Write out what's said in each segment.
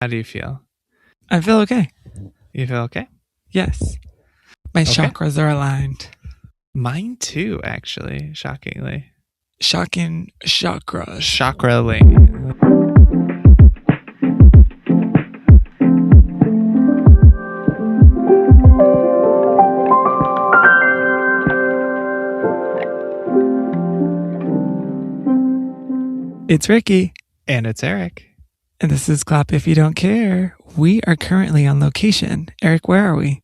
How do you feel? I feel okay. You feel okay? Yes. My chakras are aligned. Mine too, actually, shockingly. Shocking chakras. Chakrally. It's Ricky. And it's Eric. And this is Clap If You Don't Care. We are currently on location. Eric, where are we?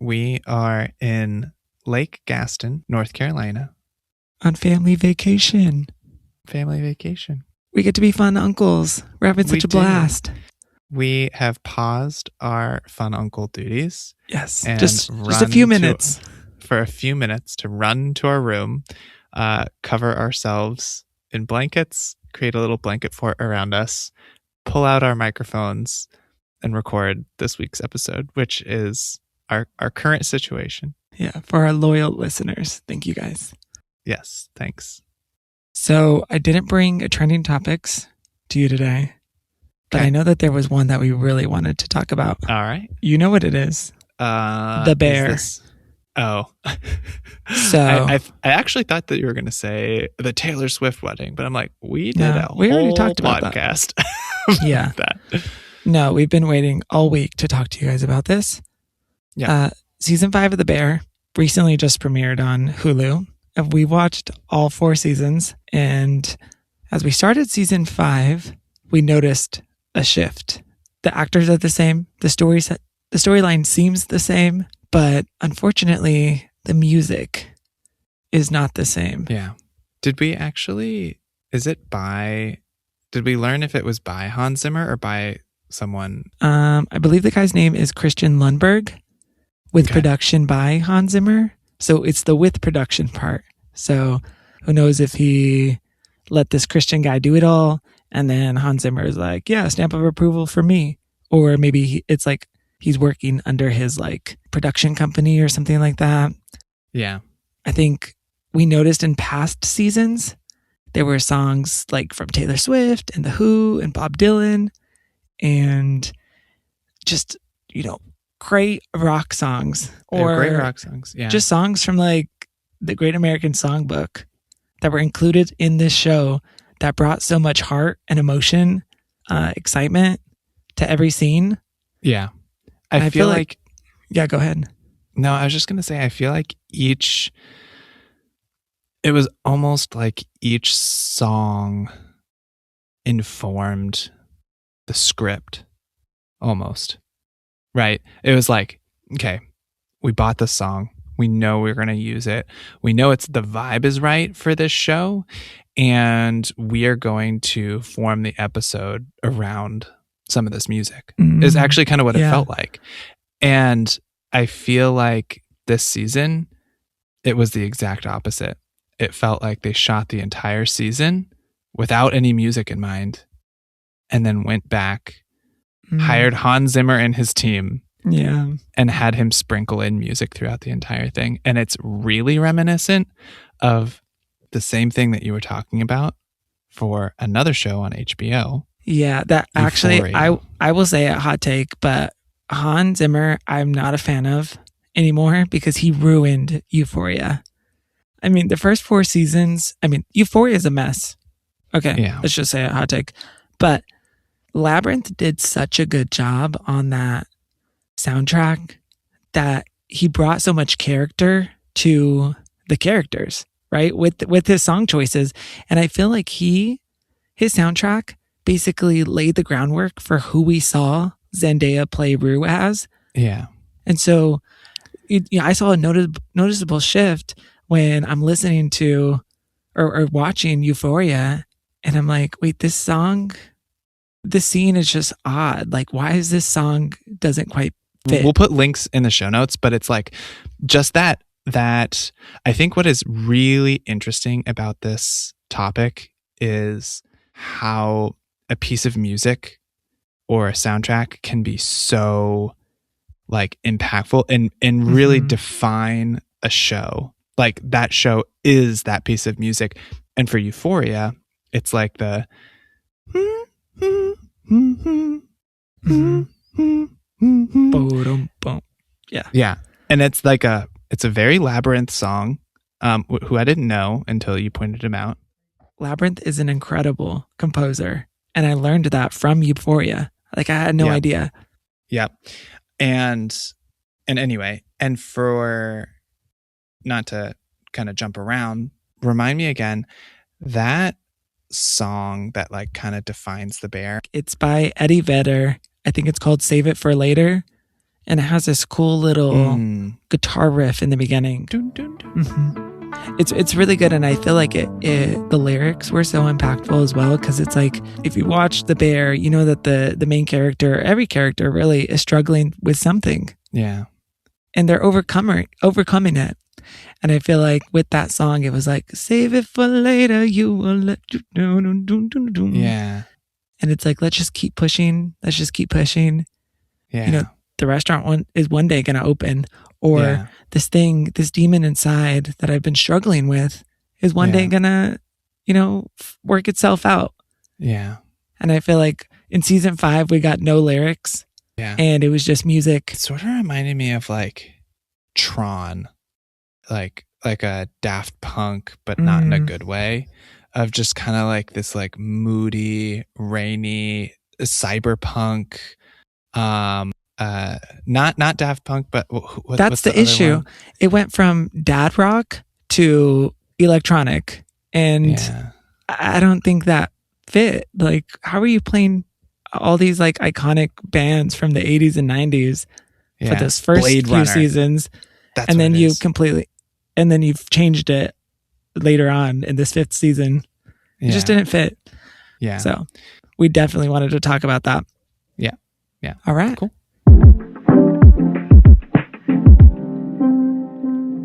We are in Lake Gaston, North Carolina. On family vacation. Family vacation. We get to be fun uncles. We're having such a blast. We have paused our fun uncle duties. Yes. Just a few minutes. For a few minutes to run to our room, cover ourselves in blankets, create a little blanket fort around us, pull out our microphones, and record this week's episode, which is our current situation. Yeah, for our loyal listeners. Thank you guys. Yes, thanks. So I didn't bring a trending topics to you today, but I know that there was one that we really wanted to talk about. All right. You know what it is. The bear. Oh. So I actually thought that you were going to say the Taylor Swift wedding, but I'm like, we already talked about podcast. Yeah. That. No, we've been waiting all week to talk to you guys about this. Yeah. Season 5 of The Bear recently just premiered on Hulu. And we watched all 4 seasons. And as we started season 5, we noticed a shift. The actors are the same. The storyline seems the same. But unfortunately, the music is not the same. Yeah. Did we learn if it was by Hans Zimmer or by someone? I believe the guy's name is Christian Lundberg, with production by Hans Zimmer. So it's the with production part. So who knows if he let this Christian guy do it all, and then Hans Zimmer is like, yeah, stamp of approval for me. Or maybe it's like he's working under his like production company or something like that. Yeah. I think we noticed in past seasons, there were songs like from Taylor Swift and The Who and Bob Dylan and just, great rock songs. Or great rock songs. Yeah. Just songs from like the Great American Songbook that were included in this show that brought so much heart and emotion, excitement to every scene. Yeah. I feel like... Yeah, go ahead. No, I was just going to say, I feel like it was almost like each song informed the script, almost. Right? It was like, okay, we bought the song. We know we're going to use it. We know the vibe is right for this show. And we are going to form the episode around some of this music. Is actually kind of what it felt like. And I feel like this season, it was the exact opposite. It felt like they shot the entire season without any music in mind and then went back, hired Hans Zimmer and his team, and had him sprinkle in music throughout the entire thing. And it's really reminiscent of the same thing that you were talking about for another show on HBO. Yeah, that actually, I will say a hot take, but Hans Zimmer, I'm not a fan of anymore because he ruined Euphoria. I mean, the first 4 seasons, Euphoria is a mess. Okay, Let's just say a hot take. But Labyrinth did such a good job on that soundtrack that he brought so much character to the characters, right? With his song choices. And I feel like his soundtrack basically laid the groundwork for who we saw Zendaya play Rue as. Yeah. And so I saw a noticeable shift when I'm listening to or watching Euphoria, and I'm like, wait, this scene is just odd. Like, why is this song doesn't quite fit? We'll put links in the show notes, but it's like just that I think what is really interesting about this topic is how a piece of music or a soundtrack can be so like impactful and really define a show. Like that show is that piece of music. And for Euphoria, it's like the Mm-hmm. Boom, boom. Yeah. Yeah. And it's like it's a very Labyrinth song, who I didn't know until you pointed him out. Labyrinth is an incredible composer. And I learned that from Euphoria. Like I had no idea. Yeah. And anyway, and for not to kind of jump around, remind me again, that song that like kind of defines the Bear. It's by Eddie Vedder. I think it's called Save It for Later. And it has this cool little guitar riff in the beginning. Dun, dun, dun. Mm-hmm. It's really good, and I feel like the lyrics were so impactful as well, because it's like, if you watch The Bear, you know that the main character, every character really is struggling with something. Yeah. And they're overcoming it. And I feel like with that song, it was like, save it for later, you will let you do. Yeah. And it's like, let's just keep pushing. Yeah. You know, the restaurant is one day going to open, or this demon inside that I've been struggling with is one day going to, work itself out. Yeah. And I feel like in season 5, we got no lyrics. Yeah. And it was just music. It sort of reminded me of like Tron, like a Daft Punk, but not in a good way, of just kind of like this like moody, rainy, cyberpunk, not Daft Punk, but that's the issue. One? It went from dad rock to electronic, and I don't think that fit. Like, how are you playing all these like iconic bands from the 80s and 90s for those first few seasons, and then you've changed it later on in this 5th season? It just didn't fit. Yeah. So we definitely wanted to talk about that. Yeah. Yeah. All right. Cool.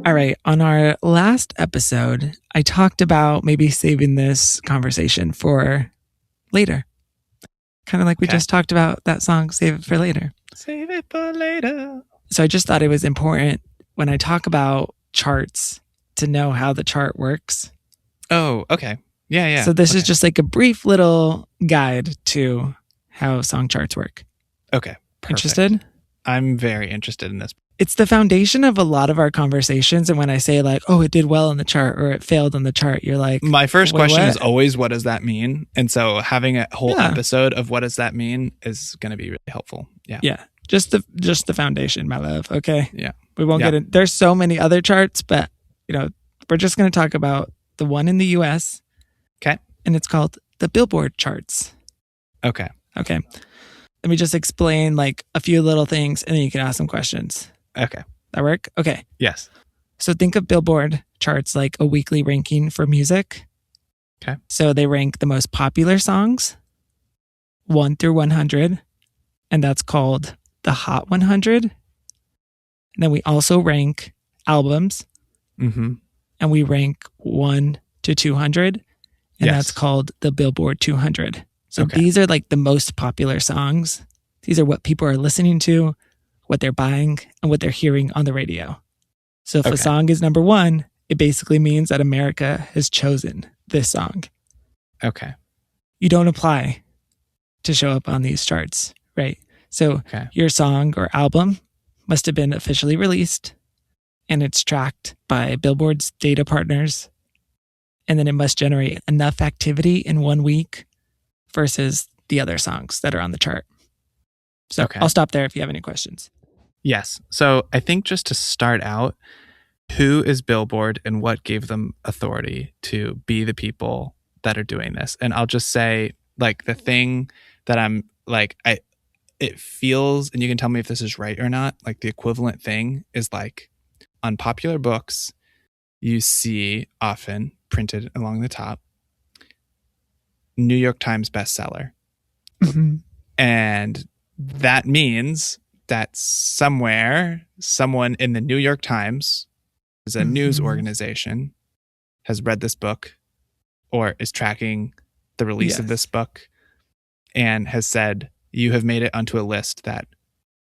All right. On our last episode, I talked about maybe saving this conversation for later. Kind of like we just talked about that song, Save It for Later. Save it for later. So I just thought it was important when I talk about charts to know how the chart works. Oh, okay. Yeah. So this is just like a brief little guide to how song charts work. Okay. Perfect. Interested? I'm very interested in this. It's the foundation of a lot of our conversations. And when I say like, oh, it did well on the chart or it failed on the chart, you're like, my first question is always, what does that mean? And so having a whole episode of what does that mean is going to be really helpful. Yeah. Yeah. Just the foundation, my love. Okay. Yeah. We won't get in. There's so many other charts, but we're just going to talk about the one in the US. Okay. And it's called the Billboard charts. Okay. Let me just explain like a few little things, and then you can ask some questions. Okay. That work? Okay. Yes. So think of Billboard charts like a weekly ranking for music. Okay. So they rank the most popular songs, 1 through 100, and that's called the Hot 100. And then we also rank albums, and we rank 1 to 200, and that's called the Billboard 200. So these are like the most popular songs. These are what people are listening to, what they're buying, and what they're hearing on the radio. So if a song is number 1, it basically means that America has chosen this song. Okay. You don't apply to show up on these charts, right? So your song or album must have been officially released, and it's tracked by Billboard's data partners, and then it must generate enough activity in 1 week versus the other songs that are on the chart. So I'll stop there if you have any questions. Yes. So I think just to start out, who is Billboard and what gave them authority to be the people that are doing this? And I'll just say, like, the thing that I'm like, it feels, and you can tell me if this is right or not, like the equivalent thing is like on popular books, you see often printed along the top, New York Times bestseller. And that means that somewhere, someone in the New York Times, is a news organization, has read this book or is tracking the release of this book and has said, you have made it onto a list that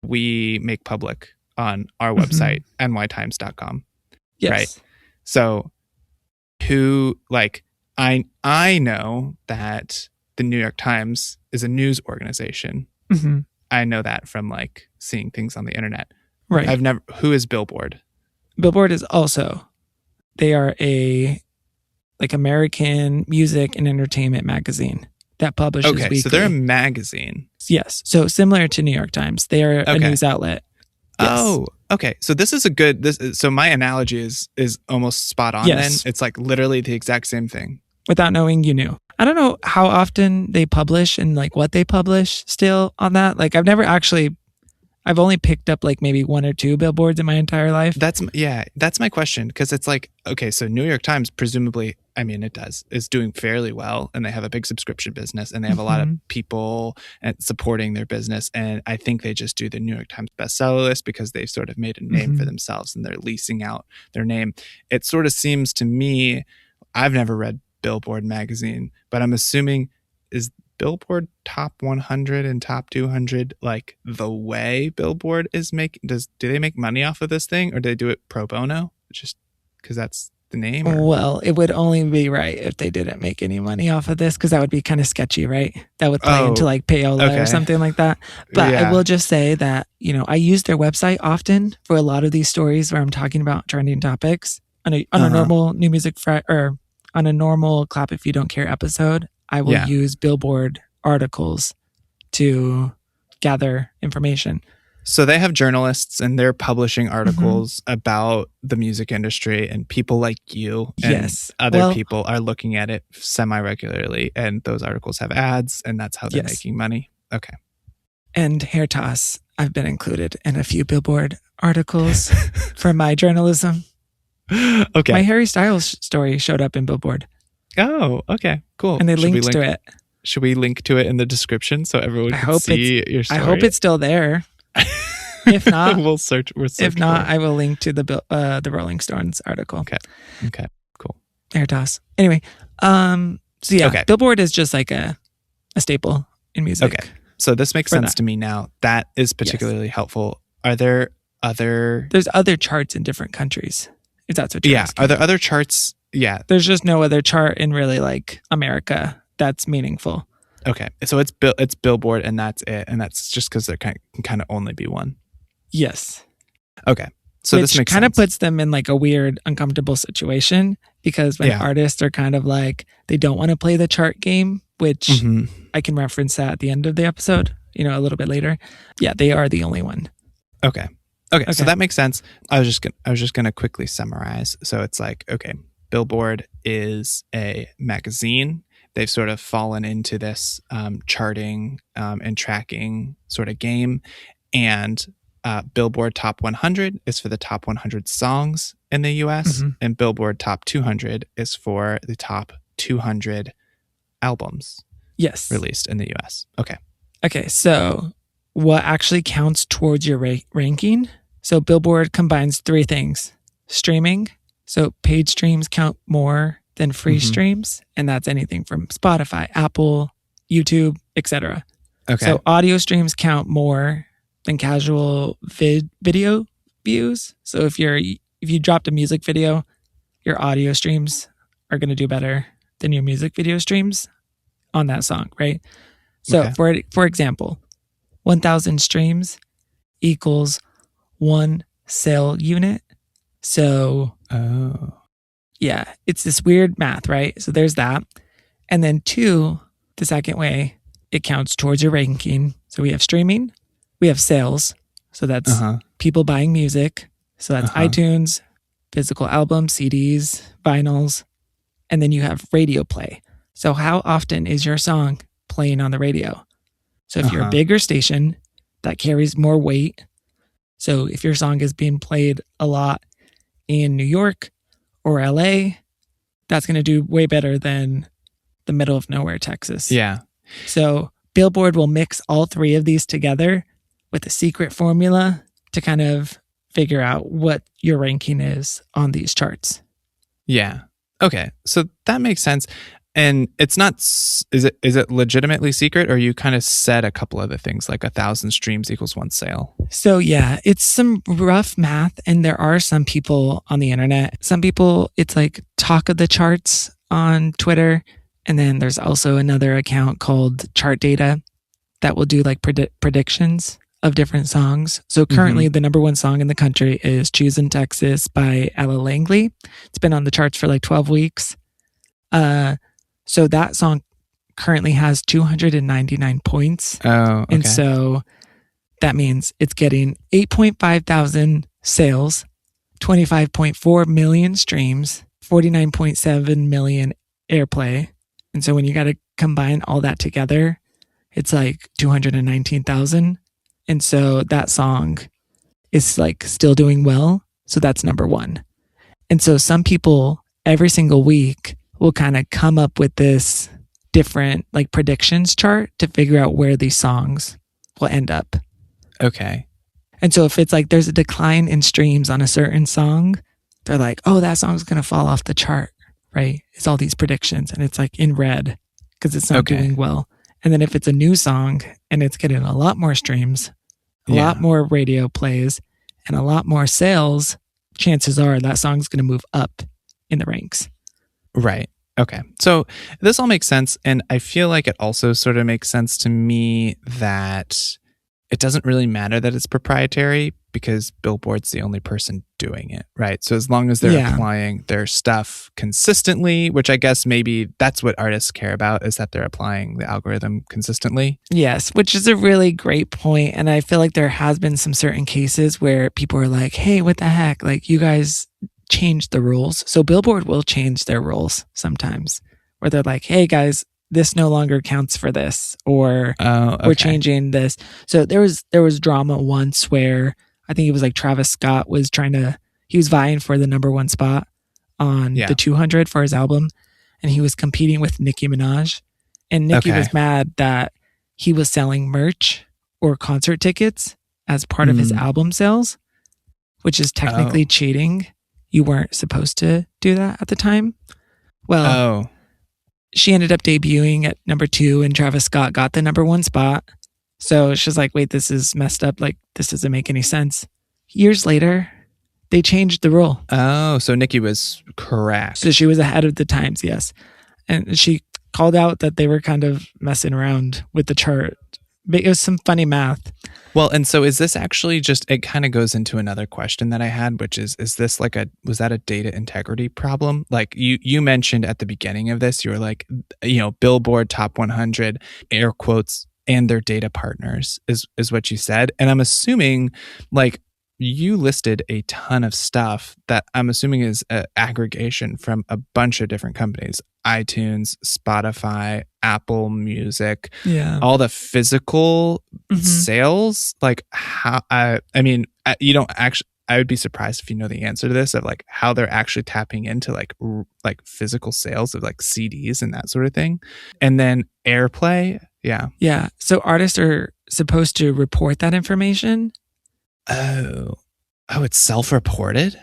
we make public on our website, nytimes.com. Yes. Right? So who, like, I know that the New York Times is a news organization. I know that from like seeing things on the internet. Right. Who is Billboard? Billboard is also, they are a like American music and entertainment magazine that publishes weekly. So they're a magazine. Yes. So similar to New York Times, they are a news outlet. Yes. Oh, okay. So this is so my analogy is almost spot on. Yes. Then it's like literally the exact same thing. Without knowing, you knew. I don't know how often they publish and like what they publish still on that. Like I've only picked up like maybe 1 or 2 billboards in my entire life. That's my question. Because it's like, okay, so New York Times, presumably, I mean, is doing fairly well, and they have a big subscription business, and they have a lot of people supporting their business. And I think they just do the New York Times bestseller list because they've sort of made a name for themselves and they're leasing out their name. It sort of seems to me, I've never read Billboard magazine, but I'm assuming, is Billboard top 100 and top 200 like the way Billboard is making? Do they make money off of this thing, or do they do it pro bono just because that's the name? Or? Well, it would only be right if they didn't make any money off of this, because that would be kind of sketchy, right? That would play into like payola or something like that. But I will just say that, I use their website often for a lot of these stories where I'm talking about trending topics on a normal New Music or on a normal Clap If You Don't Care episode. I will use Billboard articles to gather information. So they have journalists and they're publishing articles about the music industry, and people like you and other people are looking at it semi-regularly, and those articles have ads, and that's how they're making money. Okay. And hair toss, I've been included in a few Billboard articles for my journalism. Okay. My Harry Styles story showed up in Billboard. Oh, okay, cool. And they linked to it. Should we link to it in the description so everyone can see your story? I hope it's still there. If not, we'll search. If not, I will link to the Rolling Stones article. Okay, cool. Hair toss. Anyway, Billboard is just like a staple in music. Okay, so this makes sense to me now. That is particularly helpful. Are there other? There's other charts in different countries. If that's what you're asking. Are there other charts? Yeah. There's just no other chart in really like America that's meaningful. Okay. So it's Billboard and that's it. And that's just because there can kind of only be one. Yes. Okay. So this makes sense. Kind of puts them in like a weird, uncomfortable situation, because when artists are kind of like, they don't want to play the chart game, which I can reference that at the end of the episode, a little bit later. Yeah, they are the only one. Okay. So that makes sense. I was just gonna quickly summarize. So it's like, okay, Billboard is a magazine. They've sort of fallen into this charting and tracking sort of game, and Billboard Top 100 is for the top 100 songs in the U.S., and Billboard Top 200 is for the top 200 albums. Yes, released in the U.S. Okay. So what actually counts towards your ranking? So Billboard combines 3 things: streaming. So paid streams count more than free streams, and that's anything from Spotify, Apple, YouTube, etc. Okay. So audio streams count more than casual video views. So if you dropped a music video, your audio streams are going to do better than your music video streams on that song, right? So for example, 1,000 streams equals 1 sale unit. So yeah, it's this weird math, right? So there's that. And then 2, the second way it counts towards your ranking. So we have streaming, we have sales. So that's people buying music. So that's iTunes, physical albums, CDs, vinyls. And then you have radio play. So how often is your song playing on the radio? So if you're a bigger station, that carries more weight. So if your song is being played a lot in New York or LA, that's going to do way better than the middle of nowhere, Texas. Yeah. So Billboard will mix all 3 of these together with a secret formula to kind of figure out what your ranking is on these charts. Yeah. Okay. So that makes sense. And it's not, is it legitimately secret, or you kind of said a couple other things like 1,000 streams equals 1 sale? So yeah, it's some rough math, and there are some people on the internet. Some people, it's like talk of the charts on Twitter. And then there's also another account called Chart Data that will do like predictions of different songs. So currently the number one song in the country is Choosing Texas by Ella Langley. It's been on the charts for like 12 weeks. So that song currently has 299 points. Oh, okay. And so that means it's getting 8.5 thousand sales, 25.4 million streams, 49.7 million airplay. And so when you got to combine all that together, it's like 219,000. And so that song is like still doing well. So that's number one. And so some people every single week will kind of come up with this different like predictions chart to figure out where these songs will end up. Okay. And so if it's like there's a decline in streams on a certain song, they're like, oh, that song's going to fall off the chart, right? It's all these predictions and it's like in red because it's not doing well. And then if it's a new song and it's getting a lot more streams, a lot more radio plays, and a lot more sales, chances are that song's going to move up in the ranks. Right. Okay. So this all makes sense. And I feel like it also sort of makes sense to me that it doesn't really matter that it's proprietary because Billboard's the only person doing it, right? So as long as they're applying their stuff consistently, which I guess maybe that's what artists care about, is that they're applying the algorithm consistently. Yes, which is a really great point. And I feel like there has been some certain cases where people are like, hey, what the heck? Like you guys changed the rules. So Billboard will change their rules sometimes where they're like, hey guys, this no longer counts for this, or we're changing this. So there was drama once where I think it was like Travis Scott was he was vying for the number one spot on the 200 for his album, and he was competing with Nicki Minaj. And Nicki was mad that he was selling merch or concert tickets as part of his album sales, which is technically cheating. You weren't supposed to do that at the time. Well, she ended up debuting at number 2 and Travis Scott got the number 1 spot. So she's like, wait, this is messed up. Like, this doesn't make any sense. Years later, they changed the rule. Oh, so Nicki was correct. So she was ahead of the times, yes. And she called out that they were kind of messing around with the chart. But it was some funny math. Well, and so is this actually just, it kind of goes into another question that I had, which is this like was that a data integrity problem? Like you mentioned at the beginning of this, you were like, Billboard Top 100, air quotes, and their data partners is what you said. And I'm assuming like you listed a ton of stuff that I'm assuming is an aggregation from a bunch of different companies, iTunes, Spotify, Apple Music, all the physical sales. Like how, you don't actually, I would be surprised if you know the answer to this of like how they're actually tapping into like physical sales of like CDs and that sort of thing. And then airplay. Yeah. Yeah. So artists are supposed to report that information. Oh, it's self-reported?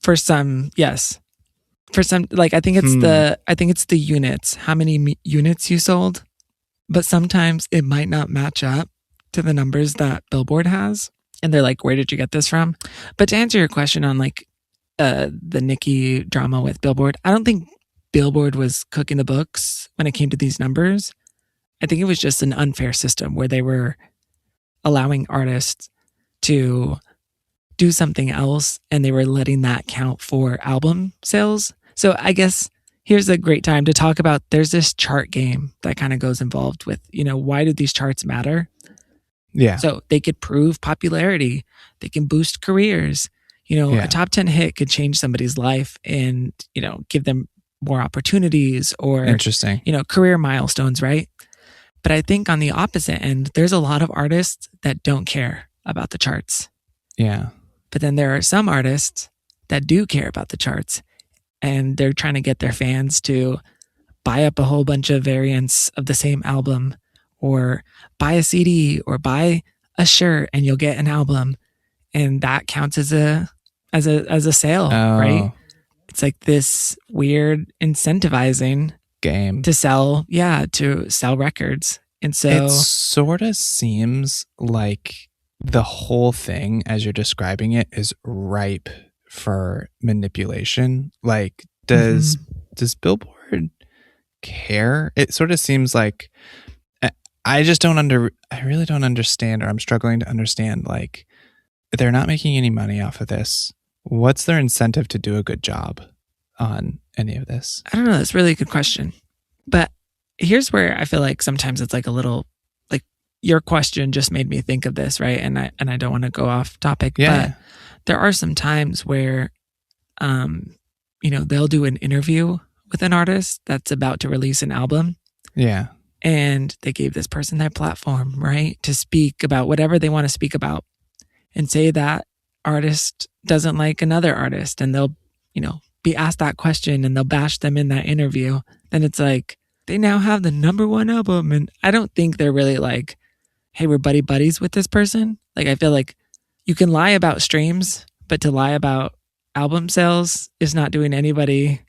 For some, yes. For some, like I think it's the units, how many units you sold. But sometimes it might not match up to the numbers that Billboard has. And they're like, where did you get this from? But to answer your question on like the Nicki drama with Billboard, I don't think Billboard was cooking the books when it came to these numbers. I think it was just an unfair system where they were allowing artists to do something else and they were letting that count for album sales. So I guess here's a great time to talk about, there's this chart game that kind of goes involved with, why do these charts matter? Yeah. So they could prove popularity. They can boost careers. A top 10 hit could change somebody's life and, give them more opportunities or, interesting, career milestones, right? But I think on the opposite end, there's a lot of artists that don't care about the charts. Yeah. But then there are some artists that do care about the charts and they're trying to get their fans to buy up a whole bunch of variants of the same album or buy a CD or buy a shirt and you'll get an album. And that counts as a sale, right? It's like this weird incentivizing game to sell records. And so it sort of seems like the whole thing as you're describing it is ripe for manipulation. Like does Billboard care? It sort of seems like I really don't understand, or I'm struggling to understand, like, they're not making any money off of this. What's their incentive to do a good job on any of this? I don't know. That's really a good question. But here's where I feel like sometimes it's like a little, like your question just made me think of this, right? And I don't want to go off topic, but there are some times where, they'll do an interview with an artist that's about to release an album. Yeah. And they gave this person their platform, right? To speak about whatever they want to speak about, and say that artist doesn't like another artist, and they'll, be asked that question and they'll bash them in that interview. Then it's like, they now have the #1 album. And I don't think they're really like, hey, we're buddies with this person. Like, I feel like you can lie about streams, but to lie about album sales is not doing anybody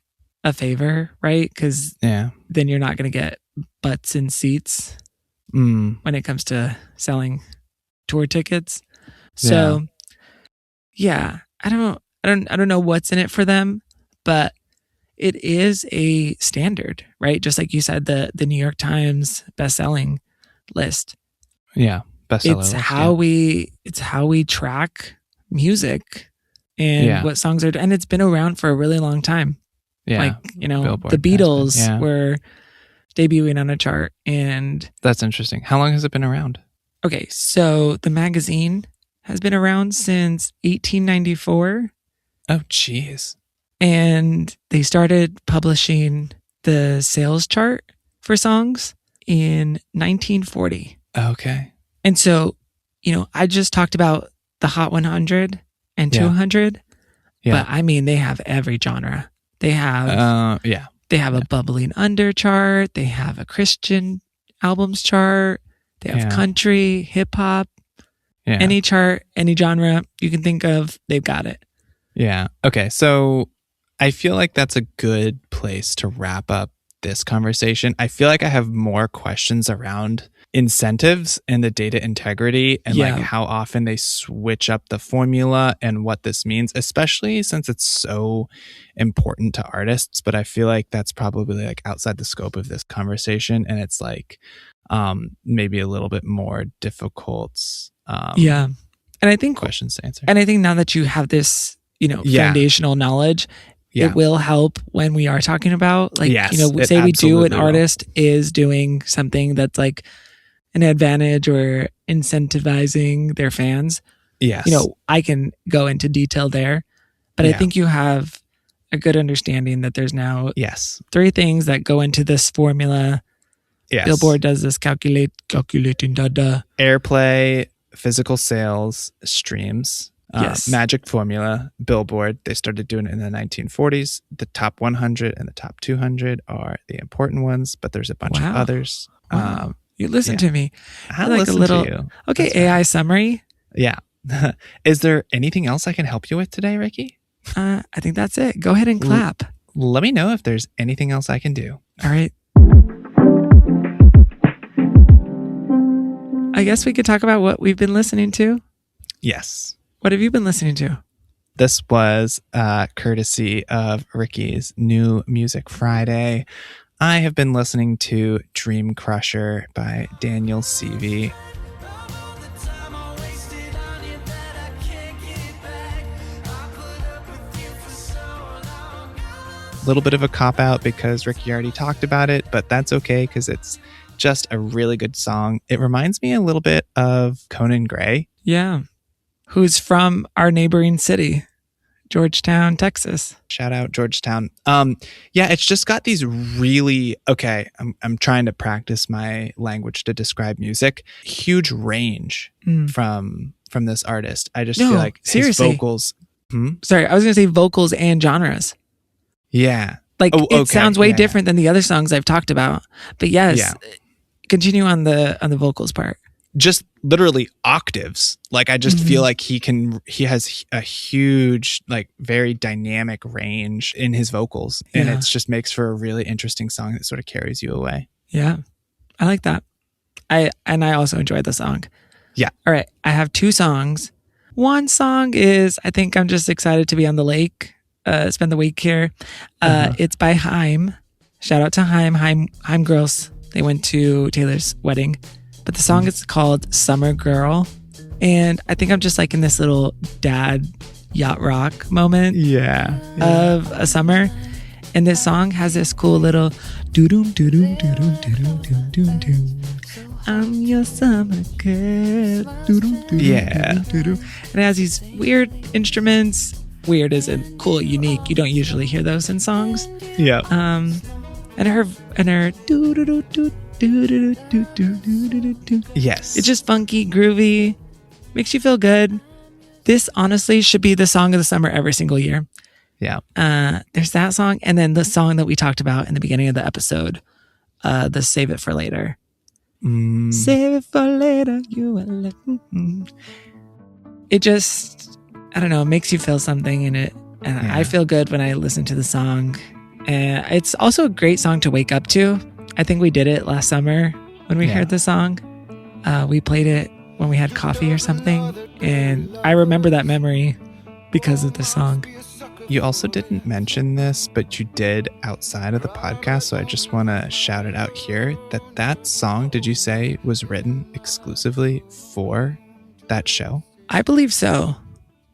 a favor, right? Because then you're not going to get butts in seats when it comes to selling tour tickets. So I don't know what's in it for them, but it is a standard, right? Just like you said, the New York Times best-selling list. Yeah, bestseller. It's how we track music and what songs are, and it's been around for a really long time. Yeah, like Billboard, the Beatles were debuting on a chart, and that's interesting. How long has it been around? Okay, so the magazine has been around since 1894. Oh, geez. And they started publishing the sales chart for songs in 1940. Okay. And so, I just talked about the Hot 100 and 200, but I mean, they have every genre. They have, they have a bubbling under chart. They have a Christian albums chart. They have country, hip hop, any chart, any genre you can think of, they've got it. Yeah. Okay. So I feel like that's a good place to wrap up this conversation. I feel like I have more questions around incentives and the data integrity and like how often they switch up the formula and what this means, especially since it's so important to artists. But I feel like that's probably like outside the scope of this conversation, and it's like maybe a little bit more difficult. And I think questions to answer. And I think now that you have this, foundational knowledge, it will help when we are talking about like, say we do an artist is doing something that's like an advantage or incentivizing their fans. Yes. I can go into detail there, but I think you have a good understanding that there's now 3 things that go into this formula. Yes. Billboard does this calculating airplay, physical sales, streams. Magic formula. Billboard, they started doing it in the 1940s. The top 100 and the top 200 are the important ones, but there's a bunch of others. Wow. You listen to me. I like listen to you. Okay, that's AI summary. Yeah. Is there anything else I can help you with today, Ricky? I think that's it. Go ahead and clap. Let me know if there's anything else I can do. All right. I guess we could talk about what we've been listening to. Yes. What have you been listening to? This was courtesy of Ricky's New Music Friday. I have been listening to Dream Crusher by Daniel Seavey. A little bit of a cop-out because Ricky already talked about it, but that's okay because it's just a really good song. It reminds me a little bit of Conan Gray. Yeah. Who's from our neighboring city, Georgetown, Texas. Shout out Georgetown. It's just got these really, I'm trying to practice my language to describe music. Huge range from this artist. I just feel like his vocals. Sorry, I was going to say vocals and genres. Yeah. Like it sounds way different than the other songs I've talked about. But yes, continue on the vocals part. Just literally octaves. Like I just feel like he has a huge, like very dynamic range in his vocals. And it just makes for a really interesting song that sort of carries you away. Yeah. I like that. I also enjoyed the song. Yeah. All right. I have 2 songs. One song is, I think I'm just excited to be on the lake, spend the week here. It's by Haim. Shout out to Haim girls. They went to Taylor's wedding. but the song is called Summer Girl. And I think I'm just like in this little dad yacht rock moment of a summer. And this song has this cool little doo-doom, doo-doom, doo-doom, doo-doom, doo-doom, doo-doom. I'm your summer girl. Doo-doom, doo-doom, doo-doom, doo-doom. And it has these weird instruments. Weird as in cool, unique. You don't usually hear those in songs. Yeah. And her doo-doo-doo-doo, doo-doo-doo-doo-doo-doo-doo. Yes. It's just funky, groovy, makes you feel good. This honestly should be the song of the summer every single year. Yeah. There's that song, and then the song that we talked about in the beginning of the episode, the Save It for Later. Save it for later. It just, I don't know, makes you feel something in it, and I feel good when I listen to the song. And it's also a great song to wake up to. I think we did it last summer when we heard the song. We played it when we had coffee or something, and I remember that memory because of the song. You also didn't mention this, but you did outside of the podcast, so I just want to shout it out here that song, did you say, was written exclusively for that show? I believe so.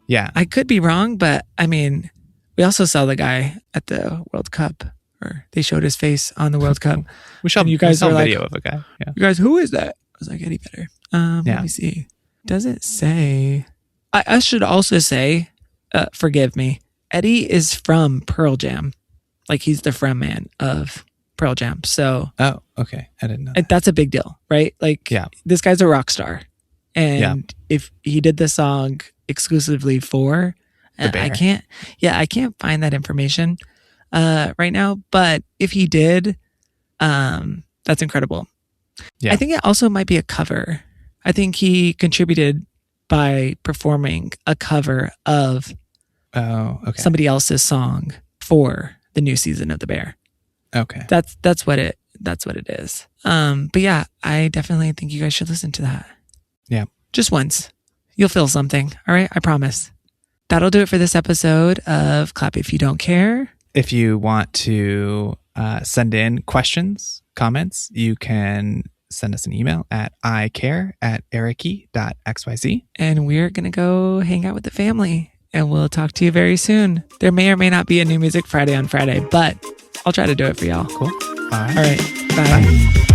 Yeah. I could be wrong, but I mean, we also saw the guy at the World Cup, or they showed his face on the World Cup. We saw a video of a guy. Yeah. You guys, who is that? I was like, Eddie Vedder. Let me see. Does it say? I should also say, forgive me, Eddie is from Pearl Jam. Like, he's the frontman of Pearl Jam. So, oh, okay. I didn't know that. That's a big deal, right? Like, this guy's a rock star. And if he did the song exclusively for the Bear. I can't find that information right now. But if he did, that's incredible. Yeah. I think it also might be a cover. I think he contributed by performing a cover of somebody else's song for the new season of The Bear. Okay. That's what it is. But yeah, I definitely think you guys should listen to that. Yeah. Just once. You'll feel something. All right? I promise. That'll do it for this episode of Clap If You Don't Care. If you want to send in questions, comments, you can send us an email at icare@eriki.xyz. And we're going to go hang out with the family. And we'll talk to you very soon. There may or may not be a New Music Friday on Friday, but I'll try to do it for y'all. Cool. All right. Bye.